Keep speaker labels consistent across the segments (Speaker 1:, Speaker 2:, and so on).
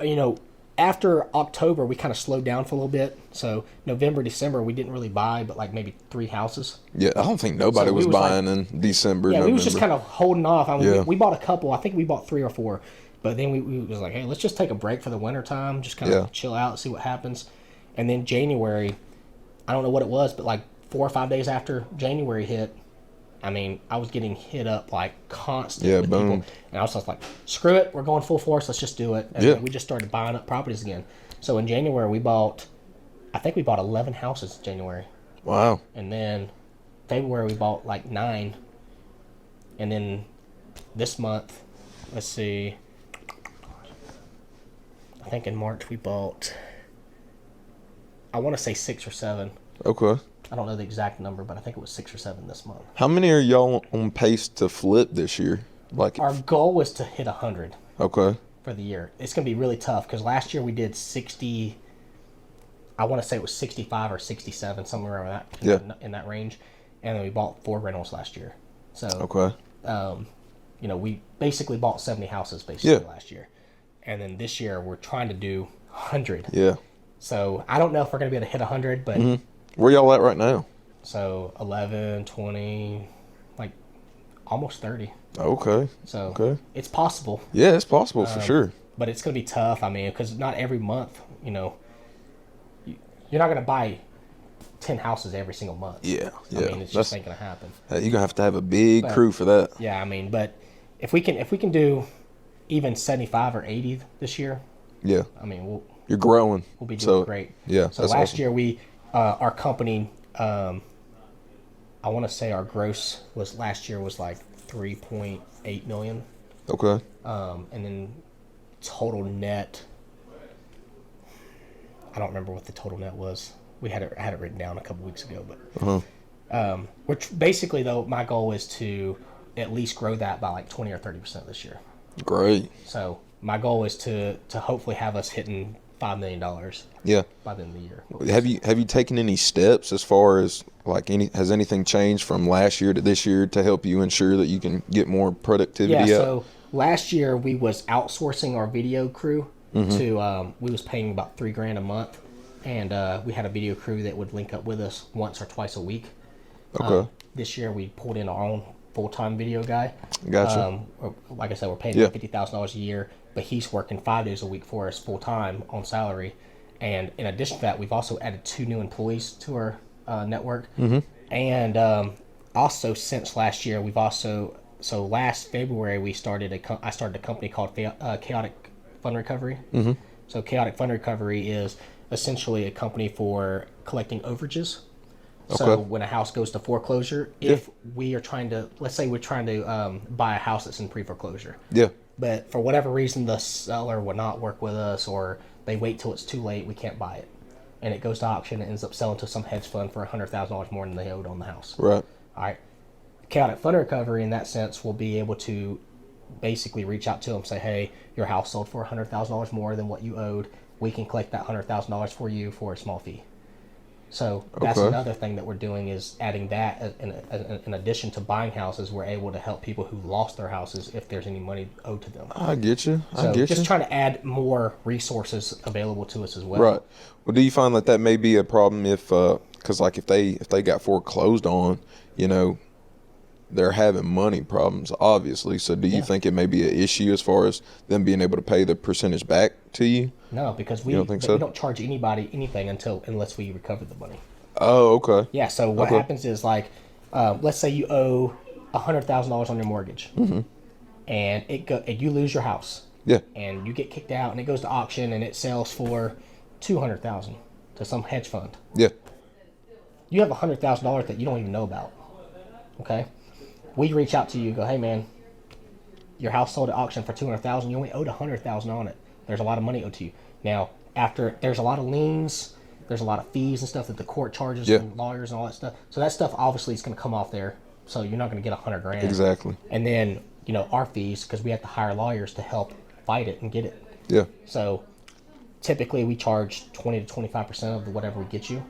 Speaker 1: you know, after October, we kind of slowed down for a little bit. So November, December, we didn't really buy, but like maybe 3 houses.
Speaker 2: Yeah, I don't think nobody
Speaker 1: So we
Speaker 2: was
Speaker 1: was
Speaker 2: buying
Speaker 1: like,
Speaker 2: in December,
Speaker 1: yeah, we was just
Speaker 2: November.
Speaker 1: kind of holding off. I mean,
Speaker 2: Yeah,
Speaker 1: we bought a couple. I think we bought 3 or 4. But then we was like, hey, let's just take a break for the winter time, just kind
Speaker 2: yeah.
Speaker 1: of chill out, see what happens. And then January, I don't know what it was, but like 4 or 5 days after January hit, I mean, I was getting hit up like constant
Speaker 2: Yeah,
Speaker 1: with
Speaker 2: boom.
Speaker 1: people, and I was just like, "Screw it, we're going full force. Let's just do it." And
Speaker 2: Yeah.
Speaker 1: then we just started buying up properties again. So in January, I think we bought 11 houses in January,
Speaker 2: Wow.
Speaker 1: and then February we bought like 9, and then this month, let's see, I think in March we bought, I want to say 6 or 7.
Speaker 2: Okay.
Speaker 1: I don't know the exact number, but I think it was 6 or 7 this month.
Speaker 2: How many are y'all on pace to flip this year? Like,
Speaker 1: Our goal was to hit 100
Speaker 2: okay.
Speaker 1: for the year. It's going to be really tough because last year we did 60. I want to say it was 65 or 67, somewhere around that in that range, and then we bought 4 rentals last year. So
Speaker 2: Okay.
Speaker 1: you know, we basically bought 70 houses last year, and then this year we're trying to do 100.
Speaker 2: Yeah.
Speaker 1: So I don't know if we're going to be able to hit 100, but
Speaker 2: Where y'all at right now?
Speaker 1: so 11, 20, like almost 30.
Speaker 2: Okay.
Speaker 1: So
Speaker 2: Okay.
Speaker 1: it's possible.
Speaker 2: Yeah, it's possible for sure.
Speaker 1: But it's going to be tough. I mean, because not every month, you know, you're not going to buy 10 houses every single month.
Speaker 2: Yeah. Yeah.
Speaker 1: I mean, it's just ain't going to happen.
Speaker 2: You're gonna have to have a big crew for that.
Speaker 1: Yeah, I mean, but if we can do even 75 or 80 this year,
Speaker 2: Yeah.
Speaker 1: I mean,
Speaker 2: You're growing.
Speaker 1: we'll be doing great.
Speaker 2: Yeah.
Speaker 1: So
Speaker 2: that's
Speaker 1: last
Speaker 2: awesome.
Speaker 1: year we, our company, I want to say our gross was last year was like 3.8 million.
Speaker 2: Okay.
Speaker 1: And then total net, I don't remember what the total net was. I had it written down a couple weeks ago, but which basically though my goal is to at least grow that by like 20 or 30% this year.
Speaker 2: Great.
Speaker 1: So my goal is to hopefully have us hitting $5 million
Speaker 2: Yeah.
Speaker 1: by the end of the year.
Speaker 2: Have you taken any steps as far as like has anything changed from last year to this year to help you ensure that you can get more productivity
Speaker 1: Yeah.
Speaker 2: out?
Speaker 1: So last year we was outsourcing our video crew to we was paying about $3,000 a month, and we had a video crew that would link up with us once or twice a week.
Speaker 2: Okay.
Speaker 1: This year we pulled in our own full-time video guy.
Speaker 2: Gotcha.
Speaker 1: Like I said, we're paying him $50,000 a year, but he's working 5 days a week for us full-time on salary. And in addition to that, we've also added 2 new employees to our network. And also since last year, so last February I started a company called Chaotic Fund Recovery. So Chaotic Fund Recovery is essentially a company for collecting overages. So
Speaker 2: Okay.
Speaker 1: when a house goes to foreclosure, if we are trying to, let's say we're trying to buy a house that's in pre-foreclosure,
Speaker 2: Yeah.
Speaker 1: but for whatever reason the seller would not work with us, or they wait till it's too late, we can't buy it, and it goes to auction and ends up selling to some hedge fund for $100,000 more than they owed on the house.
Speaker 2: Right.
Speaker 1: All right. Chaotic Fund Recovery in that sense will be able to basically reach out to them, say, hey, your house sold for $100,000 more than what you owed. We can collect that $100,000 for you for a small fee. So that's
Speaker 2: Okay.
Speaker 1: another thing that we're doing, is adding that in addition to buying houses. We're able to help people who lost their houses if there's any money owed to them.
Speaker 2: I get you.
Speaker 1: So just trying to add more resources available to us as well.
Speaker 2: Right. Well, do you find that may be a problem because like if they got foreclosed on, you know, they're having money problems, obviously. So do you think it may be an issue as far as them being able to pay the percentage back to you?
Speaker 1: No, because
Speaker 2: You don't think so?
Speaker 1: we don't charge anybody anything unless we recover the money.
Speaker 2: Oh, okay.
Speaker 1: Yeah. So what happens is, like, let's say you owe $100,000 on your mortgage, and you lose your house.
Speaker 2: Yeah.
Speaker 1: And you get kicked out, and it goes to auction, and it sells for $200,000 to some hedge fund.
Speaker 2: Yeah.
Speaker 1: You have $100,000 that you don't even know about. Okay. We reach out to you and go, hey man, your house sold at auction for $200,000. You only owed $100,000 on it. There's a lot of money owed to you. Now, after there's a lot of liens, there's a lot of fees and stuff that the court charges and lawyers and all that stuff. So that stuff obviously is going to come off there. So you're not going to get $100,000.
Speaker 2: Exactly.
Speaker 1: And then, you know, our fees, because we have to hire lawyers to help fight it and get it.
Speaker 2: Yeah.
Speaker 1: So typically we charge 20 to 25% of whatever we get you.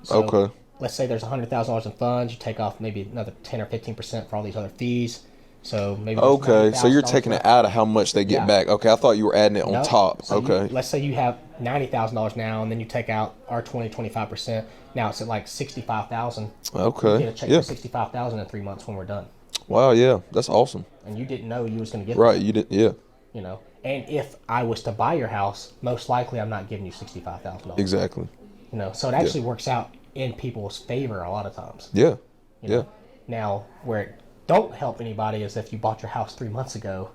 Speaker 1: So
Speaker 2: Okay.
Speaker 1: let's say there's $100,000 in funds. You take off maybe another 10 or 15% for all these other fees. So maybe there's
Speaker 2: Okay, so you're
Speaker 1: $90,000
Speaker 2: taking it
Speaker 1: left.
Speaker 2: out of how much they get
Speaker 1: Yeah.
Speaker 2: back. Okay, I thought you were adding it on
Speaker 1: Nope.
Speaker 2: top.
Speaker 1: So
Speaker 2: Okay.
Speaker 1: let's say you have $90,000 now, and then you take out our 25%. Now it's at like 65,000. You
Speaker 2: Okay.
Speaker 1: get a check
Speaker 2: Yeah.
Speaker 1: for 65,000 in 3 months when we're done,
Speaker 2: Wow, yeah. That's awesome.
Speaker 1: and you didn't know you was going to get
Speaker 2: Right,
Speaker 1: that,
Speaker 2: you did, yeah.
Speaker 1: you know. And if I was to buy your house, most likely I'm not giving you $65,000.
Speaker 2: Exactly.
Speaker 1: You know, so it actually works out in people's favor a lot of times.
Speaker 2: Yeah.
Speaker 1: You
Speaker 2: Yeah.
Speaker 1: know? Now, where it don't help anybody is if you bought your house 3 months ago,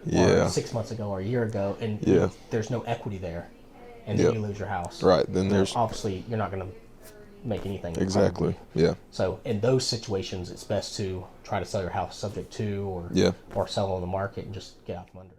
Speaker 2: Yeah.
Speaker 1: or 6 months ago, or a year ago, and
Speaker 2: Yeah.
Speaker 1: there's no equity there, and then
Speaker 2: Yep.
Speaker 1: you lose your house.
Speaker 2: Right, then
Speaker 1: You know,
Speaker 2: there's
Speaker 1: obviously you're not going to make anything.
Speaker 2: exactly.
Speaker 1: Probably.
Speaker 2: Yeah.
Speaker 1: So in those situations, it's best to try to sell your house subject to,
Speaker 2: Yeah.
Speaker 1: or sell on the market and just get out from under it.